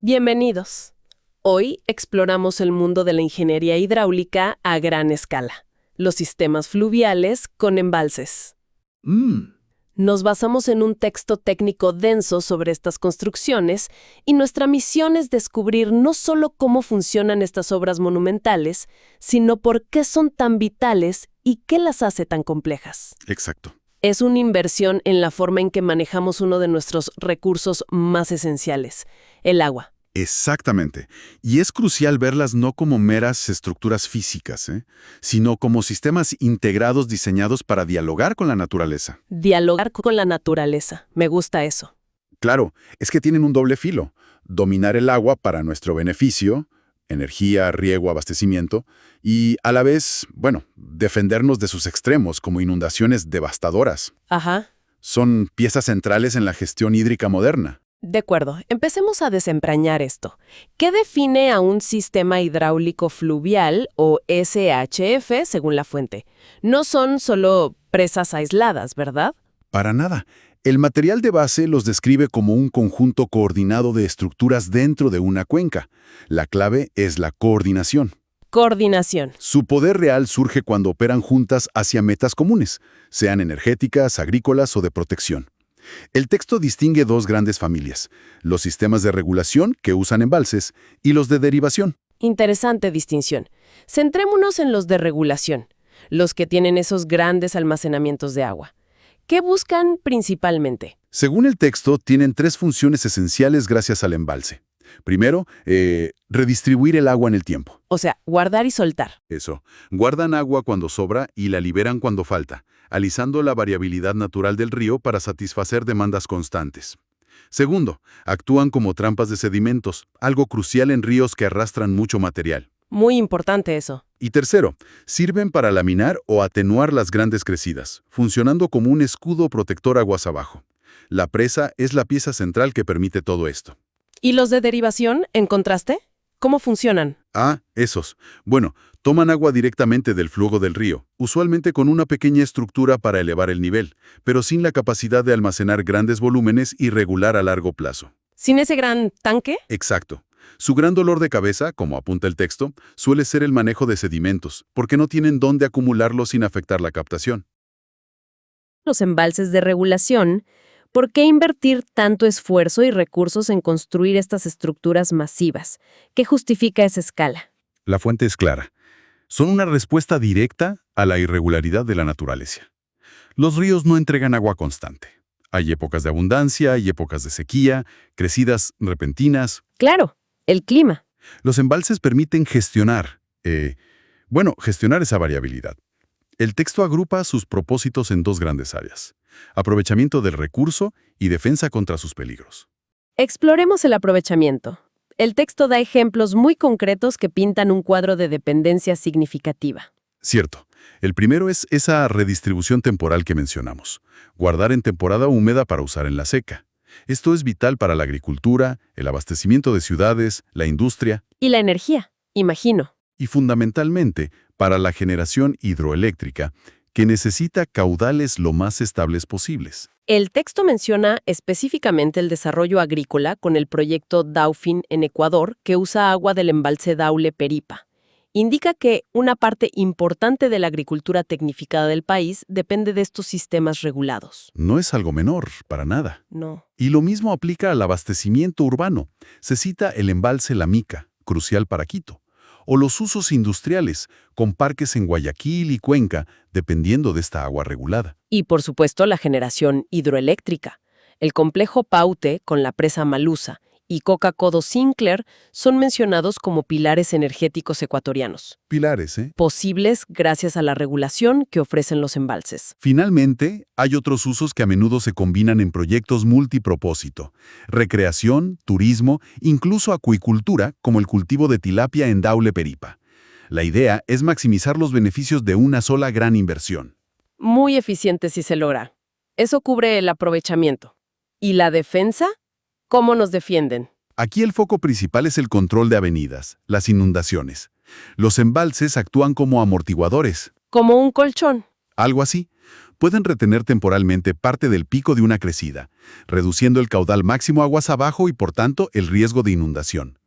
Bienvenidos. Hoy exploramos el mundo de la ingeniería hidráulica a gran escala, los sistemas fluviales con embalses. Nos basamos en un texto técnico denso sobre estas construcciones y nuestra misión es descubrir no solo cómo funcionan estas obras monumentales, sino por qué son tan vitales y qué las hace tan complejas. Exacto. Es una inversión en la forma en que manejamos uno de nuestros recursos más esenciales, el agua. Exactamente. Y es crucial verlas no como meras estructuras físicas, sino como sistemas integrados diseñados para dialogar con la naturaleza. Dialogar con la naturaleza. Me gusta eso. Claro, es que tienen un doble filo. Dominar el agua para nuestro beneficio, energía, riego, abastecimiento, y a la vez, defendernos de sus extremos como inundaciones devastadoras. Ajá. Son piezas centrales en la gestión hídrica moderna. De acuerdo, empecemos a desentrañar esto. ¿Qué define a un sistema hidráulico fluvial o SHF según la fuente? No son solo presas aisladas, ¿verdad? Para nada. El material de base los describe como un conjunto coordinado de estructuras dentro de una cuenca. La clave es la coordinación. Coordinación. Su poder real surge cuando operan juntas hacia metas comunes, sean energéticas, agrícolas o de protección. El texto distingue dos grandes familias, los sistemas de regulación, que usan embalses, y los de derivación. Interesante distinción. Centrémonos en los de regulación, los que tienen esos grandes almacenamientos de agua. ¿Qué buscan principalmente? Según el texto, tienen tres funciones esenciales gracias al embalse. Primero, redistribuir el agua en el tiempo. O sea, guardar y soltar. Eso. Guardan agua cuando sobra y la liberan cuando falta, alisando la variabilidad natural del río para satisfacer demandas constantes. Segundo, actúan como trampas de sedimentos, algo crucial en ríos que arrastran mucho material. Muy importante eso. Y tercero, sirven para laminar o atenuar las grandes crecidas, funcionando como un escudo protector aguas abajo. La presa es la pieza central que permite todo esto. ¿Y los de derivación, en contraste? ¿Cómo funcionan? Esos. Toman agua directamente del flujo del río, usualmente con una pequeña estructura para elevar el nivel, pero sin la capacidad de almacenar grandes volúmenes y regular a largo plazo. ¿Sin ese gran tanque? Exacto. Su gran dolor de cabeza, como apunta el texto, suele ser el manejo de sedimentos, porque no tienen dónde acumularlos sin afectar la captación. Los embalses de regulación. ¿Por qué invertir tanto esfuerzo y recursos en construir estas estructuras masivas? ¿Qué justifica esa escala? La fuente es clara. Son una respuesta directa a la irregularidad de la naturaleza. Los ríos no entregan agua constante. Hay épocas de abundancia, hay épocas de sequía, crecidas repentinas. Claro, el clima. Los embalses permiten gestionar esa variabilidad. El texto agrupa sus propósitos en dos grandes áreas: aprovechamiento del recurso y defensa contra sus peligros. Exploremos el aprovechamiento. El texto da ejemplos muy concretos que pintan un cuadro de dependencia significativa. Cierto. El primero es esa redistribución temporal que mencionamos. Guardar en temporada húmeda para usar en la seca. Esto es vital para la agricultura, el abastecimiento de ciudades, la industria. Y la energía, imagino. Y fundamentalmente para la generación hidroeléctrica, que necesita caudales lo más estables posibles. El texto menciona específicamente el desarrollo agrícola con el proyecto Dauphin en Ecuador, que usa agua del embalse Daule Peripa. Indica que una parte importante de la agricultura tecnificada del país depende de estos sistemas regulados. No es algo menor, para nada. No. Y lo mismo aplica al abastecimiento urbano. Se cita el embalse La Mica, crucial para Quito, o los usos industriales, con parques en Guayaquil y Cuenca, dependiendo de esta agua regulada. Y, por supuesto, la generación hidroeléctrica. El complejo Paute, con la presa Malusa, y Coca-Codo Sinclair son mencionados como pilares energéticos ecuatorianos. Pilares, Posibles gracias a la regulación que ofrecen los embalses. Finalmente, hay otros usos que a menudo se combinan en proyectos multipropósito: recreación, turismo, incluso acuicultura, como el cultivo de tilapia en Daule Peripa. La idea es maximizar los beneficios de una sola gran inversión. Muy eficiente si se logra. Eso cubre el aprovechamiento. ¿Y la defensa? ¿Cómo nos defienden? Aquí el foco principal es el control de avenidas, las inundaciones. Los embalses actúan como amortiguadores. Como un colchón. Algo así. pueden retener temporalmente parte del pico de una crecida, reduciendo el caudal máximo aguas abajo y, por tanto, el riesgo de inundación.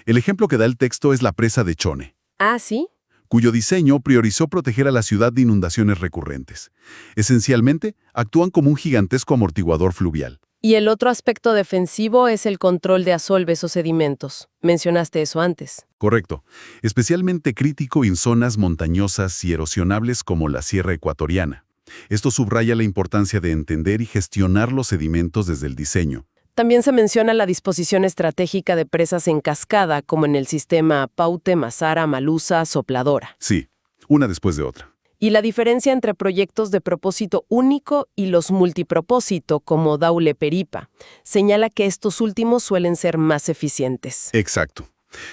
El ejemplo que da el texto es la presa de Chone, ¿Ah, sí? cuyo diseño priorizó proteger a la ciudad de inundaciones recurrentes. Esencialmente, actúan como un gigantesco amortiguador fluvial. Y el otro aspecto defensivo es el control de asolves o sedimentos. Mencionaste eso antes. Correcto. Especialmente crítico en zonas montañosas y erosionables como la Sierra Ecuatoriana. Esto subraya la importancia de entender y gestionar los sedimentos desde el diseño. También se menciona la disposición estratégica de presas en cascada, como en el sistema Paute, Mazara, Malusa, Sopladora. Sí, una después de otra. Y la diferencia entre proyectos de propósito único y los multipropósito, como Daule Peripa, señala que estos últimos suelen ser más eficientes. Exacto.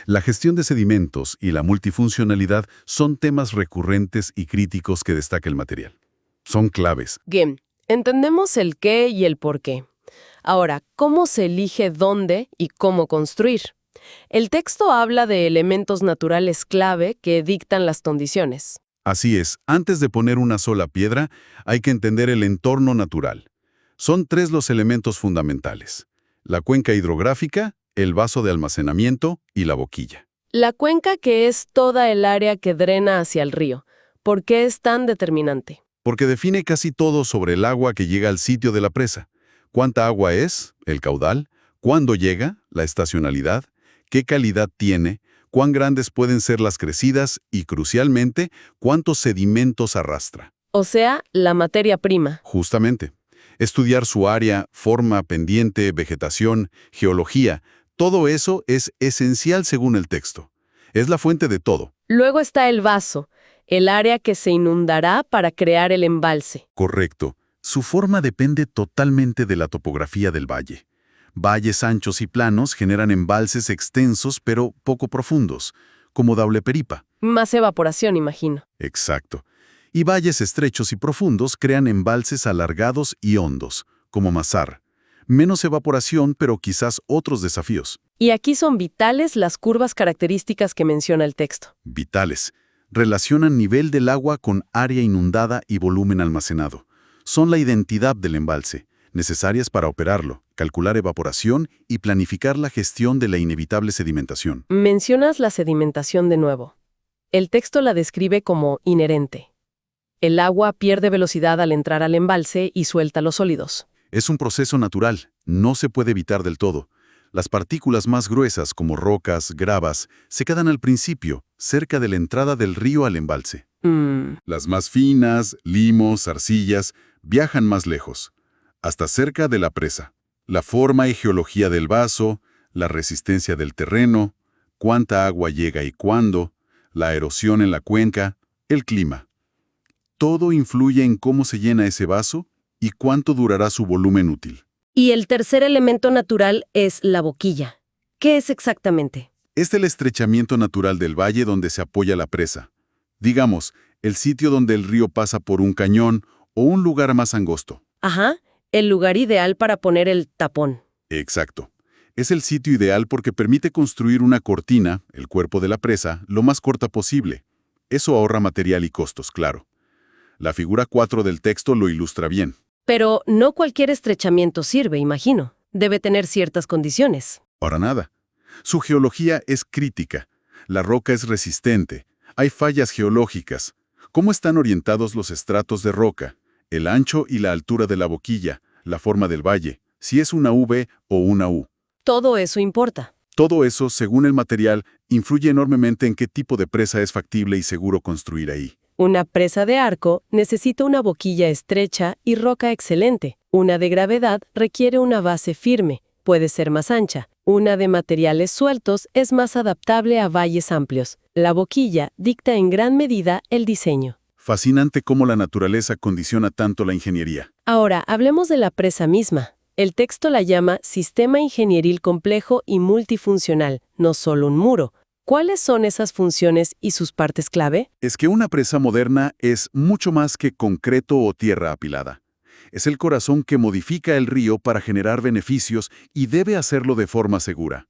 La gestión de sedimentos y la multifuncionalidad son temas recurrentes y críticos que destaca el material. Son claves. Bien, entendemos el qué y el por qué. Ahora, ¿cómo se elige dónde y cómo construir? El texto habla de elementos naturales clave que dictan las condiciones. Así es, antes de poner una sola piedra, hay que entender el entorno natural. Son tres los elementos fundamentales: la cuenca hidrográfica, el vaso de almacenamiento y la boquilla. La cuenca, que es toda el área que drena hacia el río. ¿Por qué es tan determinante? Porque define casi todo sobre el agua que llega al sitio de la presa. ¿Cuánta agua es? El caudal. ¿Cuándo llega? La estacionalidad. ¿Qué calidad tiene? ¿Cuán grandes pueden ser las crecidas? Y, crucialmente, ¿cuántos sedimentos arrastra? O sea, la materia prima. Justamente. Estudiar su área, forma, pendiente, vegetación, geología, todo eso es esencial según el texto. Es la fuente de todo. Luego está el vaso, el área que se inundará para crear el embalse. Correcto. Su forma depende totalmente de la topografía del valle. Valles anchos y planos generan embalses extensos pero poco profundos, como Daule Peripa. Más evaporación, imagino. Exacto. Y valles estrechos y profundos crean embalses alargados y hondos, como Mazar. Menos evaporación, pero quizás otros desafíos. Y aquí son vitales las curvas características que menciona el texto. Vitales. Relacionan nivel del agua con área inundada y volumen almacenado. Son la identidad del embalse, necesarias para operarlo, calcular evaporación y planificar la gestión de la inevitable sedimentación. Mencionas la sedimentación de nuevo. El texto la describe como inherente. El agua pierde velocidad al entrar al embalse y suelta los sólidos. Es un proceso natural, no se puede evitar del todo. Las partículas más gruesas, como rocas, gravas, se quedan al principio, cerca de la entrada del río al embalse. Las más finas, limos, arcillas, viajan más lejos, hasta cerca de la presa. La forma y geología del vaso, la resistencia del terreno, cuánta agua llega y cuándo, la erosión en la cuenca, el clima. Todo influye en cómo se llena ese vaso y cuánto durará su volumen útil. Y el tercer elemento natural es la boquilla. ¿Qué es exactamente? Es el estrechamiento natural del valle donde se apoya la presa. Digamos, el sitio donde el río pasa por un cañón o un lugar más angosto. Ajá, el lugar ideal para poner el tapón. Exacto. Es el sitio ideal porque permite construir una cortina, el cuerpo de la presa, lo más corta posible. Eso ahorra material y costos, claro. La figura 4 del texto lo ilustra bien. Pero no cualquier estrechamiento sirve, imagino. Debe tener ciertas condiciones. Para nada. Su geología es crítica. La roca es resistente. Hay fallas geológicas. ¿Cómo están orientados los estratos de roca? El ancho y la altura de la boquilla, la forma del valle, si es una V o una U. Todo eso importa. Todo eso, según el material, influye enormemente en qué tipo de presa es factible y seguro construir ahí. Una presa de arco necesita una boquilla estrecha y roca excelente. Una de gravedad requiere una base firme, puede ser más ancha. Una de materiales sueltos es más adaptable a valles amplios. La boquilla dicta en gran medida el diseño. Fascinante cómo la naturaleza condiciona tanto la ingeniería. Ahora, hablemos de la presa misma. El texto la llama sistema ingenieril complejo y multifuncional, no solo un muro. ¿Cuáles son esas funciones y sus partes clave? Es que una presa moderna es mucho más que concreto o tierra apilada. Es el corazón que modifica el río para generar beneficios y debe hacerlo de forma segura.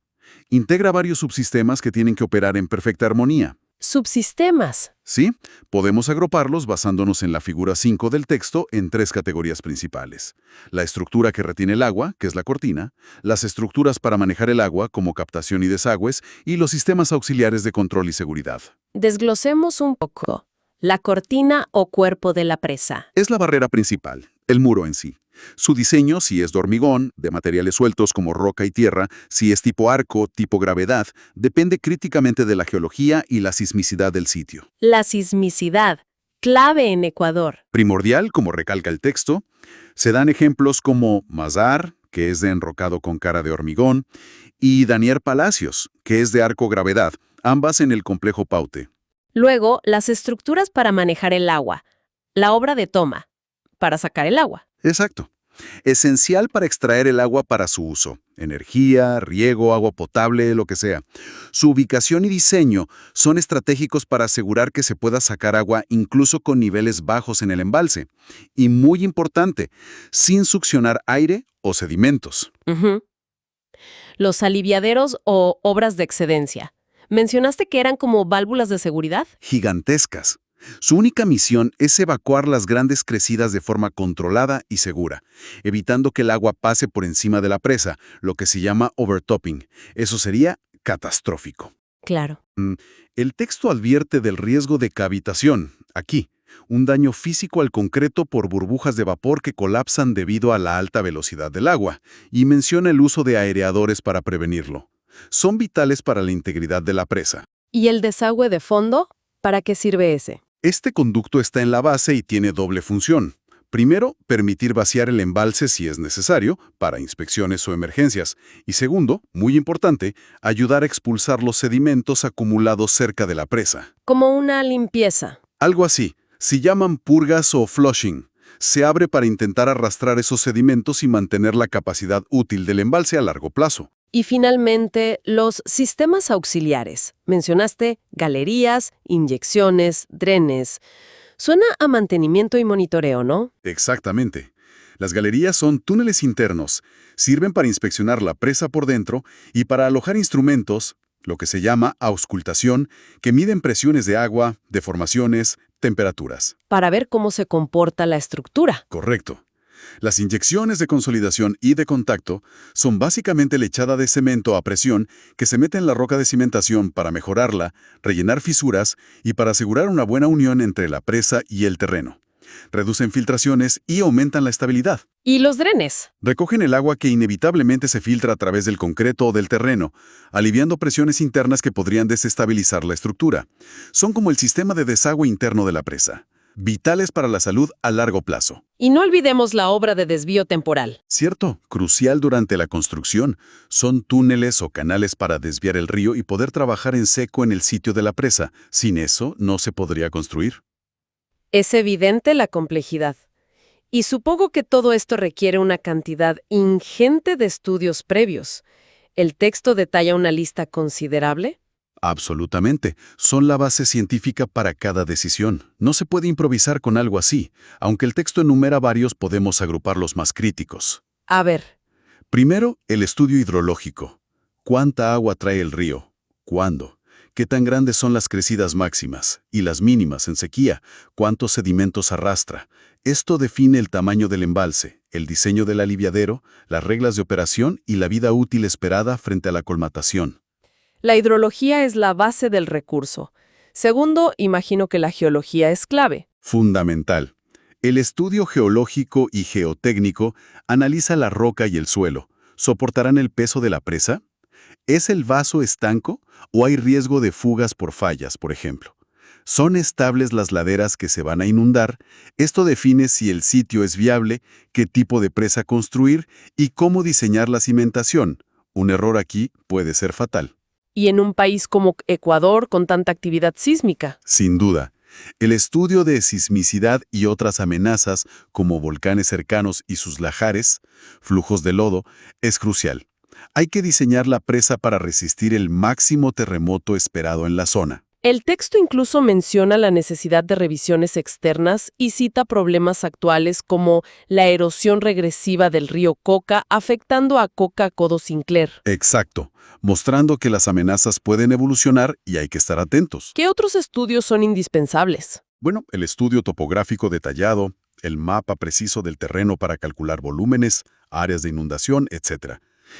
Integra varios subsistemas que tienen que operar en perfecta armonía. Subsistemas. Sí, podemos agruparlos basándonos en la figura 5 del texto en 3 categorías principales. La estructura que retiene el agua, que es la cortina, las estructuras para manejar el agua, como captación y desagües, y los sistemas auxiliares de control y seguridad. Desglosemos un poco. La cortina o cuerpo de la presa. Es la barrera principal, el muro en sí. Su diseño, si es de hormigón, de materiales sueltos como roca y tierra, si es tipo arco, tipo gravedad, depende críticamente de la geología y la sismicidad del sitio. La sismicidad, clave en Ecuador. Primordial, como recalca el texto, se dan ejemplos como Mazar, que es de enrocado con cara de hormigón, y Daniel Palacios, que es de arco gravedad, ambas en el complejo Paute. Luego, las estructuras para manejar el agua. La obra de toma, para sacar el agua. Exacto. Esencial para extraer el agua para su uso. Energía, riego, agua potable, lo que sea. Su ubicación y diseño son estratégicos para asegurar que se pueda sacar agua incluso con niveles bajos en el embalse. Y muy importante, sin succionar aire o sedimentos. Los aliviaderos o obras de excedencia. ¿Mencionaste que eran como válvulas de seguridad? Gigantescas. Su única misión es evacuar las grandes crecidas de forma controlada y segura, evitando que el agua pase por encima de la presa, lo que se llama overtopping. Eso sería catastrófico. Claro. El texto advierte del riesgo de cavitación, aquí, un daño físico al concreto por burbujas de vapor que colapsan debido a la alta velocidad del agua, y menciona el uso de aereadores para prevenirlo. Son vitales para la integridad de la presa. ¿Y el desagüe de fondo? ¿Para qué sirve ese? Este conducto está en la base y tiene doble función. Primero, permitir vaciar el embalse si es necesario, para inspecciones o emergencias. Y segundo, muy importante, ayudar a expulsar los sedimentos acumulados cerca de la presa. Como una limpieza. Algo así. Se llaman purgas o flushing. Se abre para intentar arrastrar esos sedimentos y mantener la capacidad útil del embalse a largo plazo. Y finalmente, los sistemas auxiliares. Mencionaste galerías, inyecciones, drenes. Suena a mantenimiento y monitoreo, ¿no? Exactamente. Las galerías son túneles internos. Sirven para inspeccionar la presa por dentro y para alojar instrumentos, lo que se llama auscultación, que miden presiones de agua, deformaciones, temperaturas. Para ver cómo se comporta la estructura. Correcto. Las inyecciones de consolidación y de contacto son básicamente lechada de cemento a presión que se mete en la roca de cimentación para mejorarla, rellenar fisuras y para asegurar una buena unión entre la presa y el terreno. Reducen filtraciones y aumentan la estabilidad. ¿Y los drenes? Recogen el agua que inevitablemente se filtra a través del concreto o del terreno, aliviando presiones internas que podrían desestabilizar la estructura. Son como el sistema de desagüe interno de la presa. Vitales para la salud a largo plazo. Y no olvidemos la obra de desvío temporal. Cierto, crucial durante la construcción. Son túneles o canales para desviar el río y poder trabajar en seco en el sitio de la presa. Sin eso, no se podría construir. Es evidente la complejidad. Y supongo que todo esto requiere una cantidad ingente de estudios previos. ¿El texto detalla una lista considerable? Absolutamente. Son la base científica para cada decisión. No se puede improvisar con algo así. Aunque el texto enumera varios, podemos agrupar los más críticos. A ver. Primero, el estudio hidrológico. ¿Cuánta agua trae el río? ¿Cuándo? ¿Qué tan grandes son las crecidas máximas? Y las mínimas en sequía. ¿Cuántos sedimentos arrastra? Esto define el tamaño del embalse, el diseño del aliviadero, las reglas de operación y la vida útil esperada frente a la colmatación. La hidrología es la base del recurso. Segundo, imagino que la geología es clave. Fundamental. El estudio geológico y geotécnico analiza la roca y el suelo. ¿Soportarán el peso de la presa? ¿Es el vaso estanco o hay riesgo de fugas por fallas, por ejemplo? ¿Son estables las laderas que se van a inundar? Esto define si el sitio es viable, qué tipo de presa construir y cómo diseñar la cimentación. Un error aquí puede ser fatal. Y en un país como Ecuador, con tanta actividad sísmica. Sin duda. El estudio de sismicidad y otras amenazas, como volcanes cercanos y sus lajares, flujos de lodo, es crucial. Hay que diseñar la presa para resistir el máximo terremoto esperado en la zona. El texto incluso menciona la necesidad de revisiones externas y cita problemas actuales como la erosión regresiva del río Coca afectando a Coca-Codo Sinclair. Exacto, mostrando que las amenazas pueden evolucionar y hay que estar atentos. ¿Qué otros estudios son indispensables? Bueno, el estudio topográfico detallado, el mapa preciso del terreno para calcular volúmenes, áreas de inundación, etc.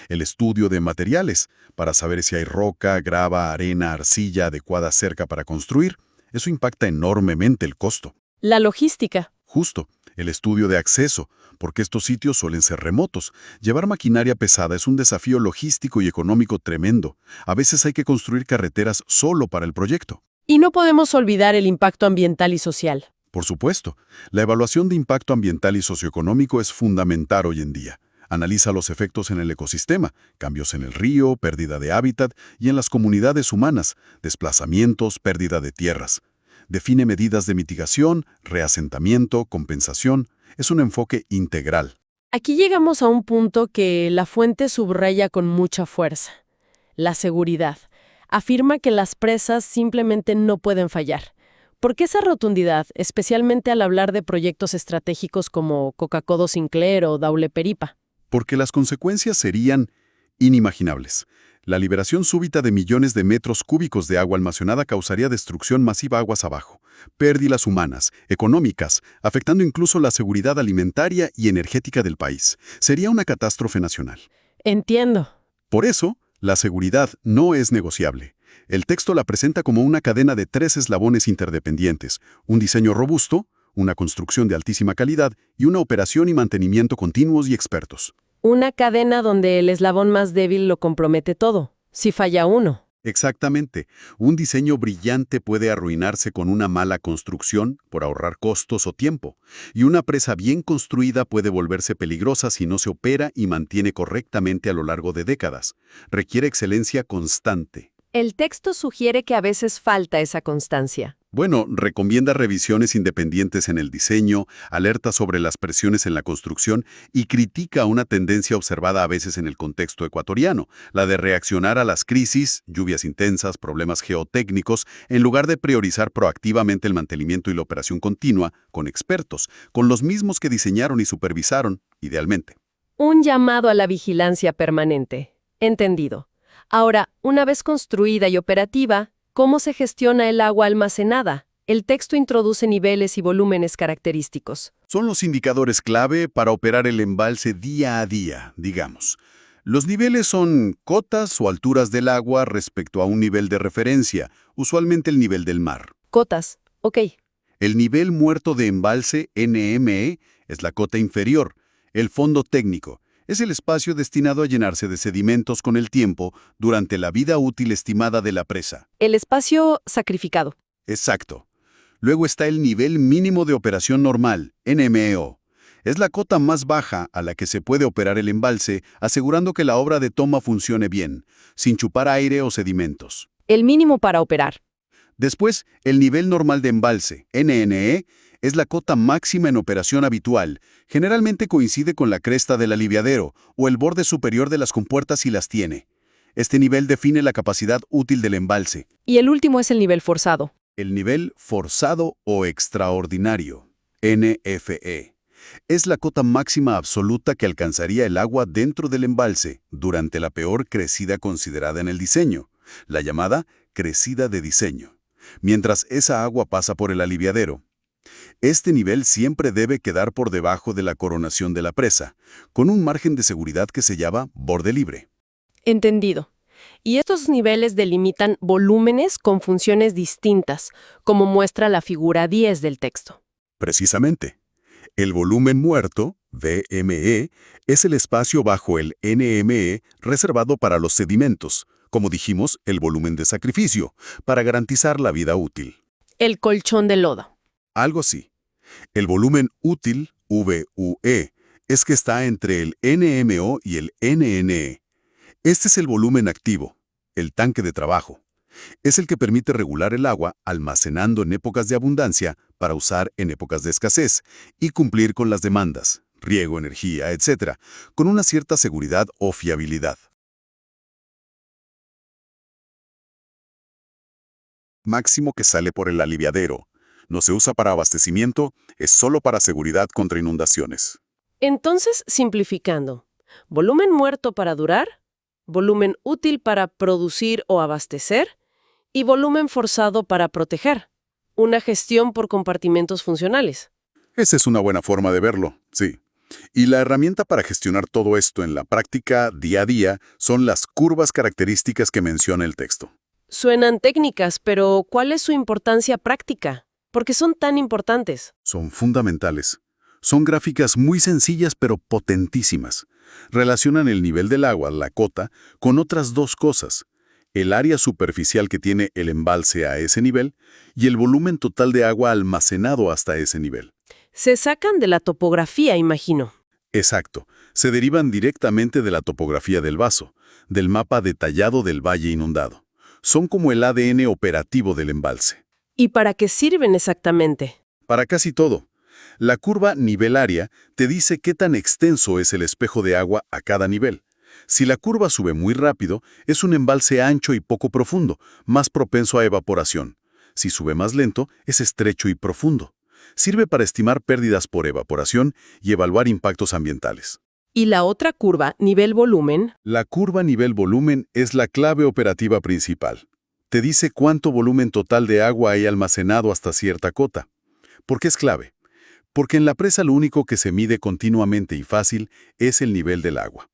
El estudio de materiales, para saber si hay roca, grava, arena, arcilla adecuada cerca para construir. Eso impacta enormemente el costo. La logística. Justo, el estudio de acceso, porque estos sitios suelen ser remotos. Llevar maquinaria pesada es un desafío logístico y económico tremendo. A veces hay que construir carreteras solo para el proyecto. Y no podemos olvidar el impacto ambiental y social. Por supuesto, la evaluación de impacto ambiental y socioeconómico es fundamental hoy en día. Analiza los efectos en el ecosistema, cambios en el río, pérdida de hábitat y en las comunidades humanas, desplazamientos, pérdida de tierras. Define medidas de mitigación, reasentamiento, compensación. Es un enfoque integral. Aquí llegamos a un punto que la fuente subraya con mucha fuerza. La seguridad. Afirma que las presas simplemente no pueden fallar. ¿Por qué esa rotundidad, especialmente al hablar de proyectos estratégicos como Coca-Codo Sinclair o Daule Peripa? Porque las consecuencias serían inimaginables. La liberación súbita de millones de metros cúbicos de agua almacenada causaría destrucción masiva aguas abajo, pérdidas humanas, económicas, afectando incluso la seguridad alimentaria y energética del país. Sería una catástrofe nacional. Entiendo. Por eso, la seguridad no es negociable. El texto la presenta como una cadena de 3 eslabones interdependientes, un diseño robusto, una construcción de altísima calidad y una operación y mantenimiento continuos y expertos. Una cadena donde el eslabón más débil lo compromete todo, si falla uno. Exactamente. Un diseño brillante puede arruinarse con una mala construcción por ahorrar costos o tiempo, y una presa bien construida puede volverse peligrosa si no se opera y mantiene correctamente a lo largo de décadas. Requiere excelencia constante. El texto sugiere que a veces falta esa constancia. Bueno, recomienda revisiones independientes en el diseño, alerta sobre las presiones en la construcción y critica una tendencia observada a veces en el contexto ecuatoriano, la de reaccionar a las crisis, lluvias intensas, problemas geotécnicos, en lugar de priorizar proactivamente el mantenimiento y la operación continua con expertos, con los mismos que diseñaron y supervisaron, idealmente. Un llamado a la vigilancia permanente. Entendido. Ahora, una vez construida y operativa, ¿cómo se gestiona el agua almacenada? El texto introduce niveles y volúmenes característicos. Son los indicadores clave para operar el embalse día a día, digamos. Los niveles son cotas o alturas del agua respecto a un nivel de referencia, usualmente el nivel del mar. Cotas. Ok. El nivel muerto de embalse, NME, es la cota inferior. El fondo técnico es el espacio destinado a llenarse de sedimentos con el tiempo durante la vida útil estimada de la presa. El espacio sacrificado. Exacto. Luego está el nivel mínimo de operación normal, NMO. Es la cota más baja a la que se puede operar el embalse, asegurando que la obra de toma funcione bien, sin chupar aire o sedimentos. El mínimo para operar. Después, el nivel normal de embalse, NNE, es la cota máxima en operación habitual. Generalmente coincide con la cresta del aliviadero o el borde superior de las compuertas si las tiene. Este nivel define la capacidad útil del embalse. Y el último es el nivel forzado. El nivel forzado o extraordinario, NFE, es la cota máxima absoluta que alcanzaría el agua dentro del embalse durante la peor crecida considerada en el diseño, la llamada crecida de diseño, mientras esa agua pasa por el aliviadero. Este nivel siempre debe quedar por debajo de la coronación de la presa, con un margen de seguridad que se llama borde libre. Entendido. Y estos niveles delimitan volúmenes con funciones distintas, como muestra la figura 10 del texto. Precisamente. El volumen muerto, VME, es el espacio bajo el NME reservado para los sedimentos, como dijimos, el volumen de sacrificio, para garantizar la vida útil. El colchón de lodo. Algo así. El volumen útil, VUE, es que está entre el NMO y el NNE. Este es el volumen activo, el tanque de trabajo. Es el que permite regular el agua almacenando en épocas de abundancia para usar en épocas de escasez y cumplir con las demandas, riego, energía, etc., con una cierta seguridad o fiabilidad. máximo que sale por el aliviadero. No se usa para abastecimiento, es solo para seguridad contra inundaciones. Entonces, simplificando, volumen muerto para durar, volumen útil para producir o abastecer y volumen forzado para proteger. Una gestión por compartimentos funcionales. Esa es una buena forma de verlo, sí. Y la herramienta para gestionar todo esto en la práctica día a día son las curvas características que menciona el texto. Suenan técnicas, pero ¿cuál es su importancia práctica? ¿Por qué son tan importantes? Son fundamentales. Son gráficas muy sencillas pero potentísimas. Relacionan el nivel del agua, la cota, con otras dos cosas: el área superficial que tiene el embalse a ese nivel y el volumen total de agua almacenado hasta ese nivel. Se sacan de la topografía, imagino. Exacto. Se derivan directamente de la topografía del vaso, del mapa detallado del valle inundado. Son como el ADN operativo del embalse. ¿Y para qué sirven exactamente? Para casi todo. La curva nivel-área te dice qué tan extenso es el espejo de agua a cada nivel. Si la curva sube muy rápido, es un embalse ancho y poco profundo, más propenso a evaporación. Si sube más lento, es estrecho y profundo. Sirve para estimar pérdidas por evaporación y evaluar impactos ambientales. ¿Y la otra curva, nivel-volumen? La curva nivel-volumen es la clave operativa principal. Te dice cuánto volumen total de agua hay almacenado hasta cierta cota. ¿Por qué es clave? Porque en la presa lo único que se mide continuamente y fácil es el nivel del agua.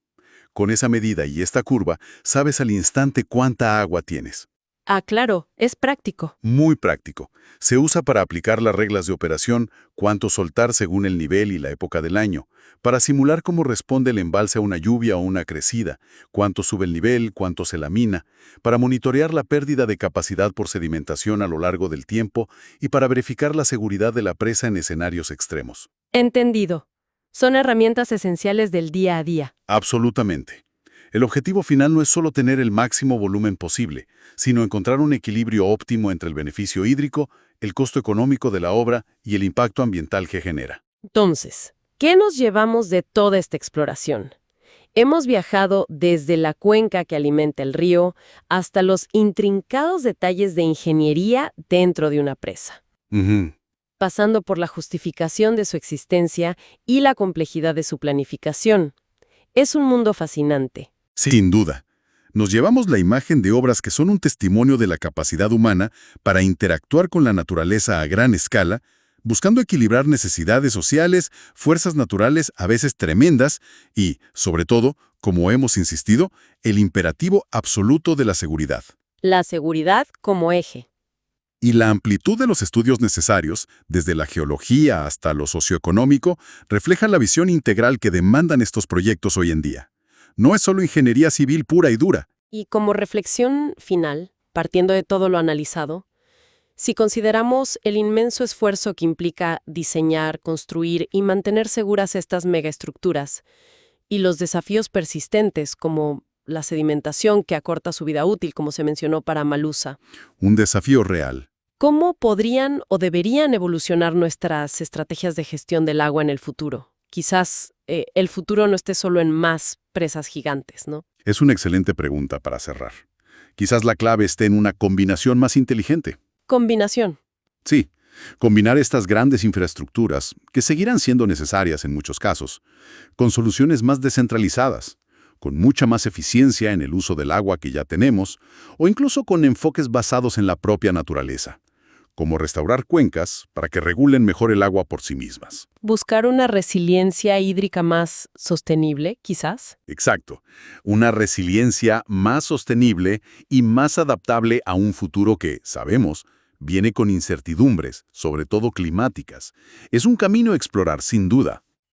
Con esa medida y esta curva, sabes al instante cuánta agua tienes. Ah, claro, es práctico. Muy práctico. Se usa para aplicar las reglas de operación, cuánto soltar según el nivel y la época del año, para simular cómo responde el embalse a una lluvia o una crecida, cuánto sube el nivel, cuánto se lamina, para monitorear la pérdida de capacidad por sedimentación a lo largo del tiempo y para verificar la seguridad de la presa en escenarios extremos. Entendido. Son herramientas esenciales del día a día. Absolutamente. El objetivo final no es solo tener el máximo volumen posible, sino encontrar un equilibrio óptimo entre el beneficio hídrico, el costo económico de la obra y el impacto ambiental que genera. Entonces, ¿qué nos llevamos de toda esta exploración? Hemos viajado desde la cuenca que alimenta el río hasta los intrincados detalles de ingeniería dentro de una presa, pasando por la justificación de su existencia y la complejidad de su planificación. Es un mundo fascinante. Sin duda. Nos llevamos la imagen de obras que son un testimonio de la capacidad humana para interactuar con la naturaleza a gran escala, buscando equilibrar necesidades sociales, fuerzas naturales a veces tremendas y, sobre todo, como hemos insistido, el imperativo absoluto de la seguridad. La seguridad como eje. Y la amplitud de los estudios necesarios, desde la geología hasta lo socioeconómico, refleja la visión integral que demandan estos proyectos hoy en día. No es solo ingeniería civil pura y dura. Y como reflexión final, partiendo de todo lo analizado, si consideramos el inmenso esfuerzo que implica diseñar, construir y mantener seguras estas megaestructuras, y los desafíos persistentes como la sedimentación que acorta su vida útil, como se mencionó para Malusa. Un desafío real. ¿Cómo podrían o deberían evolucionar nuestras estrategias de gestión del agua en el futuro? Quizás el futuro no esté solo en más presas gigantes, ¿no? Es una excelente pregunta para cerrar. Quizás la clave esté en una combinación más inteligente. Combinación. Sí, combinar estas grandes infraestructuras, que seguirán siendo necesarias en muchos casos, con soluciones más descentralizadas, con mucha más eficiencia en el uso del agua que ya tenemos, o incluso con enfoques basados en la propia naturaleza, como restaurar cuencas para que regulen mejor el agua por sí mismas. Buscar una resiliencia hídrica más sostenible, quizás. Exacto. Una resiliencia más sostenible y más adaptable a un futuro que, sabemos, viene con incertidumbres, sobre todo climáticas. Es un camino a explorar, sin duda.